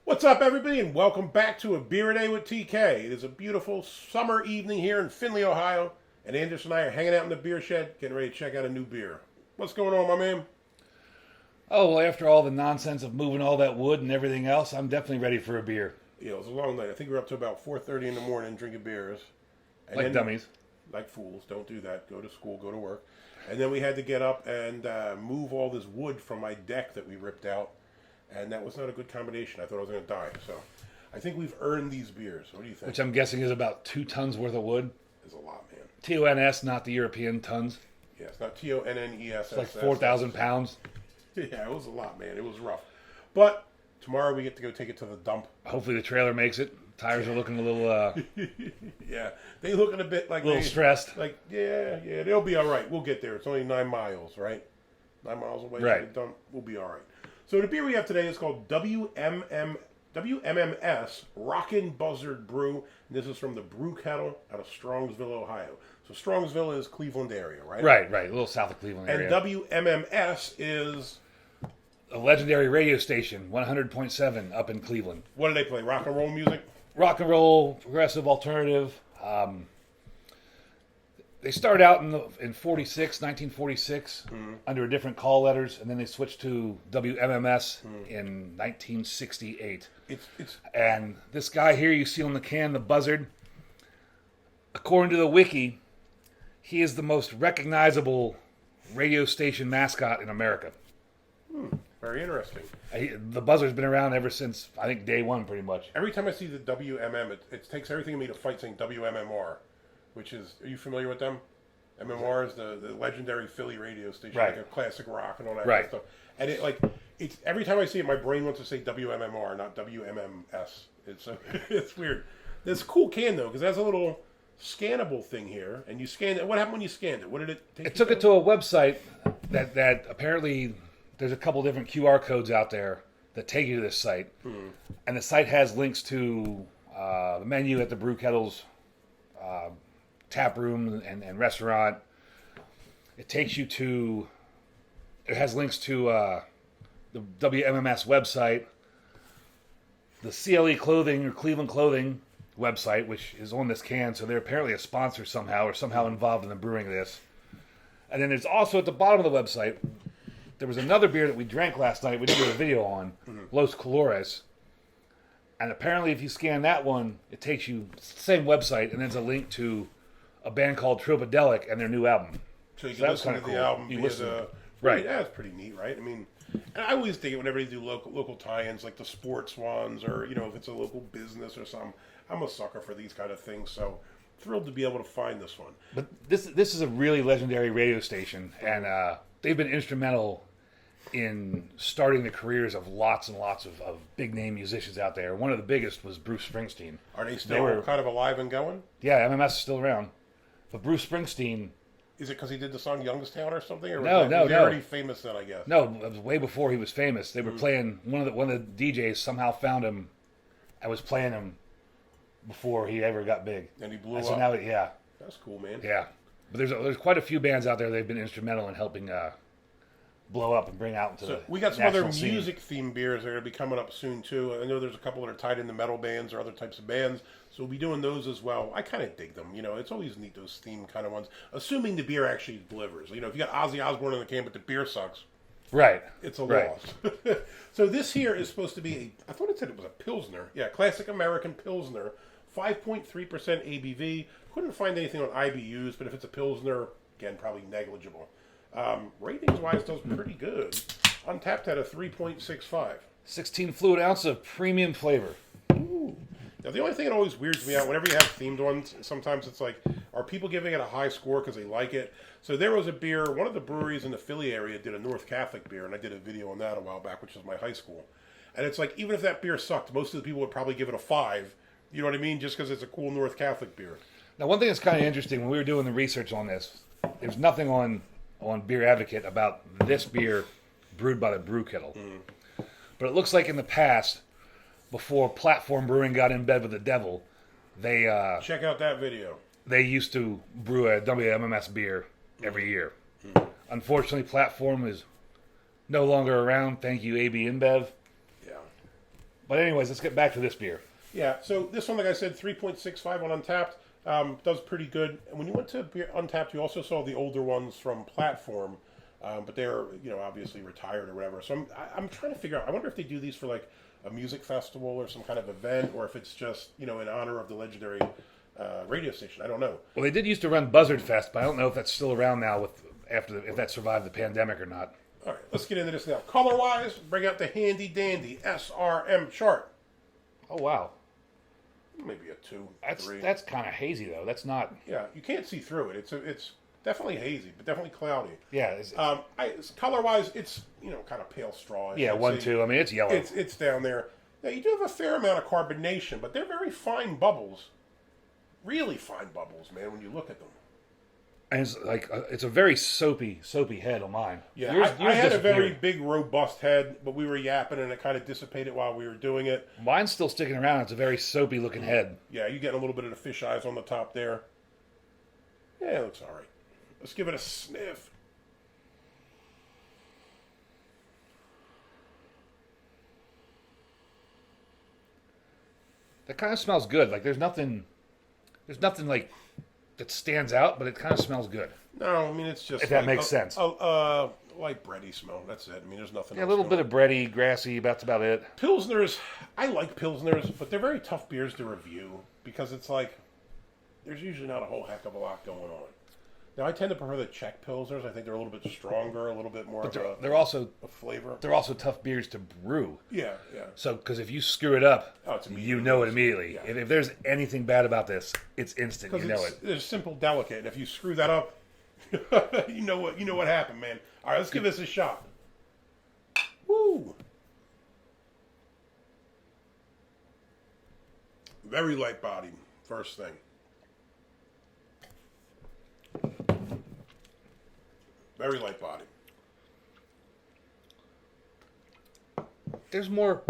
What's up, everybody, and welcome back to A Beer a Day with TK. It is a beautiful summer evening here in Findlay, Ohio, and Anders and I are hanging out in the beer shed, getting ready to check out a new beer. What's going on, my man? Oh, well, after all the nonsense of moving all that wood and everything else, I'm definitely ready for a beer. Yeah, it was a long night. I think we were up to about 4:30 in the morning drinking beers. And like dummies. Like fools. Don't do that. Go to school, go to work. And then we had to get up and move all this wood from my deck that we ripped out. And that was not a good combination. I thought I was going to die. So I think we've earned these beers. What do you think? Which I'm guessing is about 2 tons worth of wood. It's a lot, man. TONS, not the European tons. Yeah, it's not TONNESS. It's like 4,000 pounds. Yeah, it was a lot, man. It was rough. But tomorrow we get to go take it to the dump. Hopefully the trailer makes it. Tires are looking a little... yeah, they looking a bit like... A little stressed. Like, yeah, they'll be all right. We'll get there. It's only 9 miles, right? 9 miles away. Right. To the dump. We'll be all right. So the beer we have today is called WMMS Rockin Buzzard Brew. And this is from the Brew Kettle out of Strongsville, Ohio. So Strongsville is Cleveland area, right? Right. A little south of Cleveland area. And WMMS is... a legendary radio station, 100.7 up in Cleveland. What do they play? Rock and roll music? Rock and roll, progressive, alternative. They started out in 1946, under a different call letters, and then they switched to WMMS in 1968. And this guy here you see on the can, the Buzzard, according to the wiki, he is the most recognizable radio station mascot in America. Very interesting. The Buzzard's been around ever since, I think, day one, pretty much. Every time I see the WMM, it takes everything in me to fight saying WMMR, which is, are you familiar with them? MMR is the legendary Philly radio station, right. Like a classic rock and all that right. kind of stuff. And it's every time I see it, my brain wants to say WMMR, not WMMS. It's weird. This cool can though, because it has a little scannable thing here, and you scan it. What happened when you scanned it? What did it take? It took it to a website that apparently there's a couple different QR codes out there that take you to this site, and the site has links to the menu at the Brew Kettle's tap room and restaurant. It takes you to. It has links to the WMMS website, the CLE Clothing or Cleveland Clothing website, which is on this can. So they're apparently a sponsor somehow, or somehow involved in the brewing of this. And then there's also at the bottom of the website, there was another beer that we drank last night. We did a video on Los Colores. And apparently, if you scan that one, it takes you to the same website, and there's a link to a band called Tropodelic and their new album. So you can listen to the album. You listen, right? Yeah, that's pretty neat, right? I mean, and I always think whenever they do local tie-ins, like the sports ones, or if it's a local business or something, I'm a sucker for these kind of things. So thrilled to be able to find this one. But this is a really legendary radio station, and they've been instrumental in starting the careers of lots and lots of big name musicians out there. One of the biggest was Bruce Springsteen. Are they still kind of alive and going? Yeah, MMS is still around. But Bruce Springsteen... Is it because he did the song Youngstown or something? Or was he already famous then, I guess? No, it was way before he was famous. They were playing... One of the DJs somehow found him and was playing him before he ever got big. And he blew up. So now, yeah. That's cool, man. Yeah. But there's quite a few bands out there they've been instrumental in helping... blow up and bring out into the we got some other scene. music-themed beers that are going to be coming up soon, too. I know there's a couple that are tied into metal bands or other types of bands, so we'll be doing those as well. I kind of dig them. It's always neat, those themed kind of ones, assuming the beer actually delivers. If you got Ozzy Osbourne in the can, but the beer sucks, right? It's a loss. So this here is supposed to be I thought it said it was a Pilsner. Yeah, classic American Pilsner, 5.3% ABV. Couldn't find anything on IBUs, but if it's a Pilsner, again, probably negligible. Ratings-wise, does pretty good. Untappd had a 3.65. 16 fluid ounces of premium flavor. Ooh. Now, the only thing that always weirds me out, whenever you have themed ones, sometimes it's like, are people giving it a high score because they like it? So there was a beer, one of the breweries in the Philly area did a North Catholic beer, and I did a video on that a while back, which was my high school. And it's like, even if that beer sucked, most of the people would probably give it a 5. You know what I mean? Just because it's a cool North Catholic beer. Now, one thing that's kind of interesting, when we were doing the research on this, there's nothing on Beer Advocate about this beer brewed by the Brew Kettle. But it looks like in the past, before platform brewing got in bed with the devil, they check out that video. They used to brew a WMMS beer every year. Unfortunately, platform is no longer around. Thank you, AB InBev. Yeah. But anyways, let's get back to this beer. Yeah, so this one, like I said, 3.65 on Untappd, does pretty good. And when you went to Untappd, you also saw the older ones from Platform, but they're, obviously retired or whatever. So I'm trying to figure out, I wonder if they do these for like a music festival or some kind of event, or if it's just, in honor of the legendary radio station. I don't know. Well, they did used to run Buzzard Fest, but I don't know if that's still around now if that survived the pandemic or not. All right, let's get into this now. Color-wise, bring out the handy-dandy SRM chart. Oh, wow. Maybe a 2, 3. That's kind of hazy, though. That's not... Yeah, you can't see through it. It's definitely hazy, but definitely cloudy. Yeah. Color-wise, it's, kind of pale straw. Yeah, 1, 2. I mean, it's yellow. It's down there. Now, you do have a fair amount of carbonation, but they're very fine bubbles. Really fine bubbles, man, when you look at them. And it's like it's a very soapy head on mine. Yeah, yours I had a very disappeared. big, robust head, but we were yapping, and it kind of dissipated while we were doing it. Mine's still sticking around. It's a very soapy looking head. Yeah, you getting a little bit of the fish eyes on the top there. Yeah, it looks all right. Let's give it a sniff. That kind of smells good. Like there's nothing like that stands out, but it kind of smells good. No, I mean it's just if that makes sense. Like bready smell. That's it. I mean, there's nothing. Yeah, a else little going bit of bready, grassy. That's about it. Pilsners. I like Pilsners, but they're very tough beers to review because it's like there's usually not a whole heck of a lot going on. Now, I tend to prefer the Czech Pilsners. I think they're a little bit stronger, a little bit more. But they're also a flavor. They're also tough beers to brew. Yeah, yeah. So, because if you screw it up, you know it immediately. Yeah. If there's anything bad about this, it's instant. You know it. It's simple, delicate. And if you screw that up, you know what happened, man. All right, let's give this a shot. Woo! Very light bodied. First thing. Very light bodied. There's more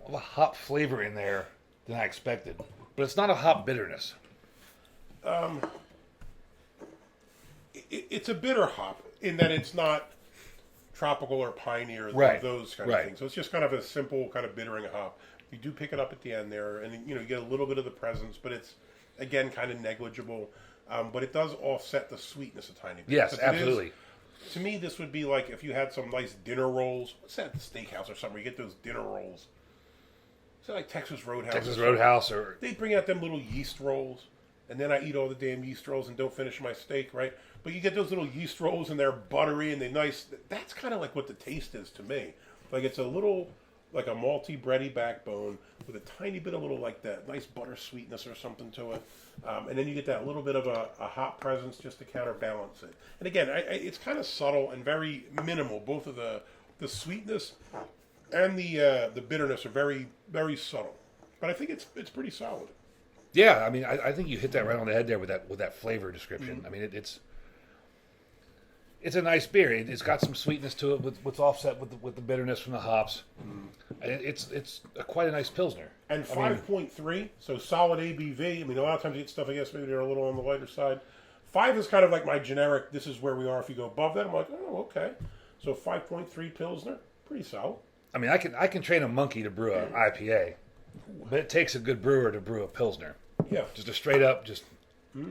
of a hop flavor in there than I expected, but it's not a hop bitterness. It's a bitter hop in that it's not tropical or piney or those kind of things. So it's just kind of a simple kind of bittering hop. You do pick it up at the end there, and you get a little bit of the presence, but it's again kind of negligible. But it does offset the sweetness a tiny bit. Yes, absolutely. To me, this would be like if you had some nice dinner rolls. What's that, the steakhouse or something? Where you get those dinner rolls. Is it like Texas Roadhouse? Texas Roadhouse, or they bring out them little yeast rolls, and then I eat all the damn yeast rolls and don't finish my steak, right? But you get those little yeast rolls and they're buttery and they're nice. That's kind of like what the taste is to me. Like it's a little like a malty bready backbone with a tiny bit of little like that nice butter sweetness or something to it. And then you get that little bit of a hop presence just to counterbalance it. And again, it's kind of subtle and very minimal. Both of the sweetness and the bitterness are very, very subtle. But I think it's pretty solid. yeah, I mean, I think you hit that right on the head there with that flavor description. Mm-hmm. I mean, it's a nice beer. It's got some sweetness to it, with offset with the bitterness from the hops. And it's quite a nice pilsner. And 5.3, so solid ABV. I mean, a lot of times you get stuff, I guess, maybe they're a little on the lighter side. 5 is kind of like my generic, this is where we are. If you go above that, I'm like, oh, okay. So 5.3 Pilsner, pretty solid. I mean, I can train a monkey to brew an IPA, but it takes a good brewer to brew a pilsner. Yeah. Just a straight up, just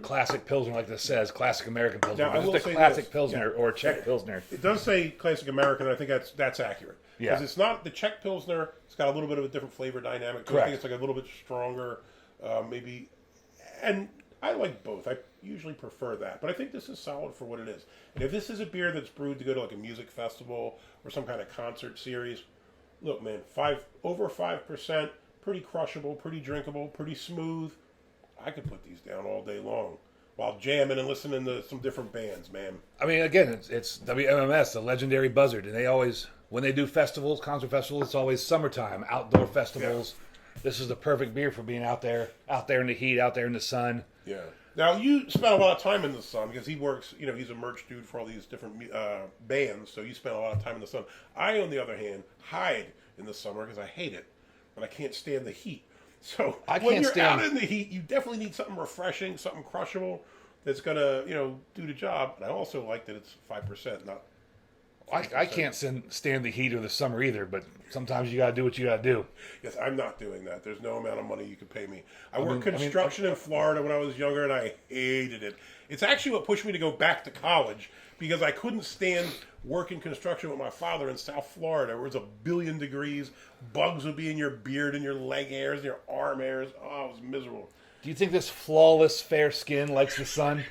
classic pilsner, like this says, classic American pilsner. Now, I will just a say classic this. pilsner or Czech pilsner. It does say classic American, and I think that's accurate. Yeah. Because it's not the Czech Pilsner, it's got a little bit of a different flavor dynamic. Correct. I think it's like a little bit stronger, maybe. And I like both. I usually prefer that. But I think this is solid for what it is. And if this is a beer that's brewed to go to like a music festival or some kind of concert series, look, man, over 5%, pretty crushable, pretty drinkable, pretty smooth. I could put these down all day long while jamming and listening to some different bands, man. I mean, again, it's WMMS, the legendary Buzzard, and they always, when they do festivals, concert festivals, it's always summertime, outdoor festivals. Yeah. This is the perfect beer for being out there in the heat, out there in the sun. Yeah. Now, you spent a lot of time in the sun because he works, he's a merch dude for all these different bands, so you spend a lot of time in the sun. I, on the other hand, hide in the summer because I hate it, and I can't stand the heat. So when you're out in the heat, you definitely need something refreshing, something crushable that's going to, do the job. And I also like that it's 5%, not I can't stand the heat of the summer either, but sometimes you got to do what you got to do. Yes, I'm not doing that. There's no amount of money you can pay me. I worked construction in Florida when I was younger, and I hated it. It's actually what pushed me to go back to college, because I couldn't stand working construction with my father in South Florida, where it was 1 billion degrees. Bugs would be in your beard and your leg hairs and your arm hairs. Oh, it was miserable. Do you think this flawless, fair skin likes the sun?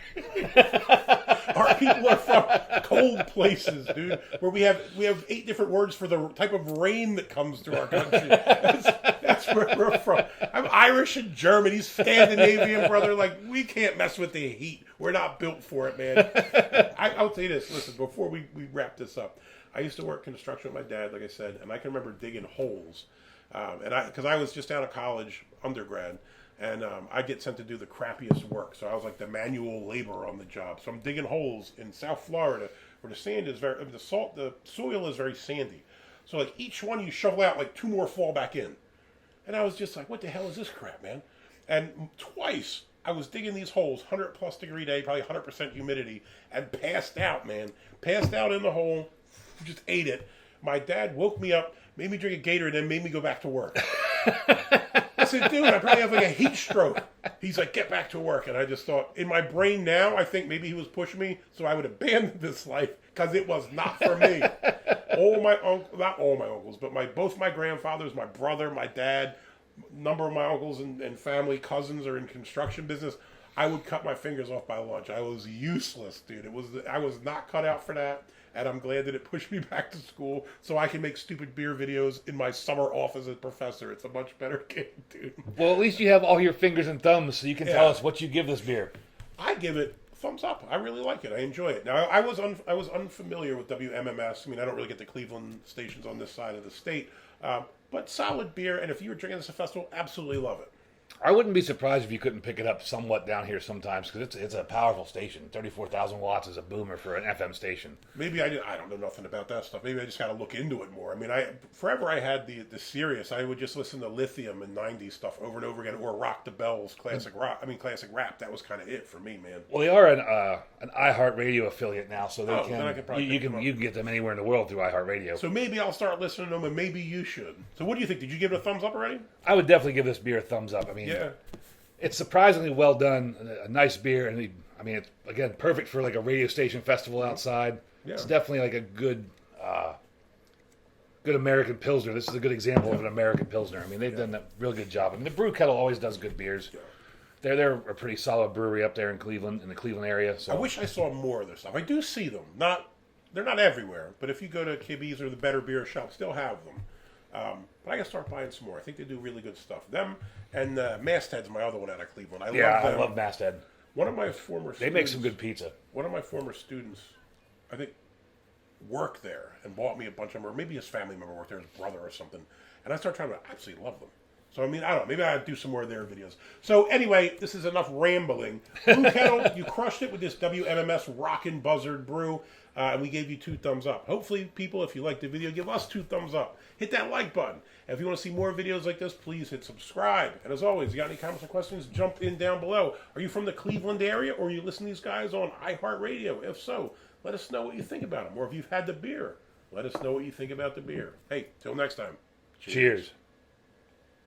Our people are from cold places, dude, where we have 8 different words for the type of rain that comes through our country. That's where we're from. I'm Irish and German. He's Scandinavian, brother. Like, we can't mess with the heat. We're not built for it, man. I'll tell you this. Listen, before we wrap this up, I used to work construction with my dad, like I said, and I can remember digging holes. Because I was just out of college, undergrad, and I'd get sent to do the crappiest work. So I was like the manual laborer on the job. So I'm digging holes in South Florida where the sand is the soil is very sandy. So like each one you shovel out, like 2 more fall back in. And I was just like, what the hell is this crap, man? And twice I was digging these holes, 100+ degree day, probably 100% humidity, and passed out, man. Passed out in the hole, just ate it. My dad woke me up, made me drink a Gator, and then made me go back to work. I said, dude, I probably have like a heat stroke. He's like, get back to work. And I just thought, in my brain now, I think maybe he was pushing me so I would abandon this life, because it was not for me. Not all my uncles, but both my grandfathers, my brother, my dad, number of my uncles and family, cousins are in construction business. I would cut my fingers off by lunch. I was useless, dude. I was not cut out for that. And I'm glad that it pushed me back to school so I can make stupid beer videos in my summer off as a professor. It's a much better game, dude. Well, at least you have all your fingers and thumbs, so you can tell us what you give this beer. I give it thumbs up. I really like it. I enjoy it. Now, I was unfamiliar with WMMS. I mean, I don't really get the Cleveland stations on this side of the state. But solid beer, and if you were drinking this at a festival, absolutely love it. I wouldn't be surprised if you couldn't pick it up somewhat down here sometimes, because it's a powerful station. 34,000 watts is a boomer for an FM station. Maybe I don't know nothing about that stuff. Maybe I just got to look into it more. I mean, forever I had the Sirius. I would just listen to Lithium and 90s stuff over and over again, or Rock the Bells, classic rock. I mean, classic rap. That was kind of it for me, man. Well, they are an iHeartRadio affiliate now, so then I can you can get them anywhere in the world through iHeartRadio. So maybe I'll start listening to them, and maybe you should. So what do you think? Did you give it a thumbs up already? I would definitely give this beer a thumbs up. I mean, yeah. It's surprisingly well done, a nice beer, and I mean, it's, again, perfect for like a radio station festival outside. Yeah. It's definitely like a good American Pilsner. This is a good example of an American Pilsner. I mean, they've done a real good job. I mean, the Brew Kettle always does good beers. Yeah. They're a pretty solid brewery up there in Cleveland, in the Cleveland area. So I wish I saw more of their stuff. I do see them. They're not everywhere, but if you go to Kibby's or the Better Beer Shop, still have them. But I gotta start buying some more. I think they do really good stuff. Them and Masthead's my other one out of Cleveland. I love Masthead. One of my former students, they make some good pizza. One of my former students, I think, worked there and bought me a bunch of them, or maybe his family member worked there, his brother or something. And I started trying to absolutely love them. So, I mean, I don't know. Maybe I'll do some more of their videos. So, anyway, this is enough rambling. Brew Kettle, you crushed it with this WMMS Rockin Buzzard Brew. And we gave you 2 thumbs up. Hopefully, people, if you liked the video, give us 2 thumbs up. Hit that like button. And if you want to see more videos like this, please hit subscribe. And as always, you got any comments or questions, jump in down below. Are you from the Cleveland area, or are you listening to these guys on iHeartRadio? If so, let us know what you think about them. Or if you've had the beer, let us know what you think about the beer. Hey, till next time. Cheers.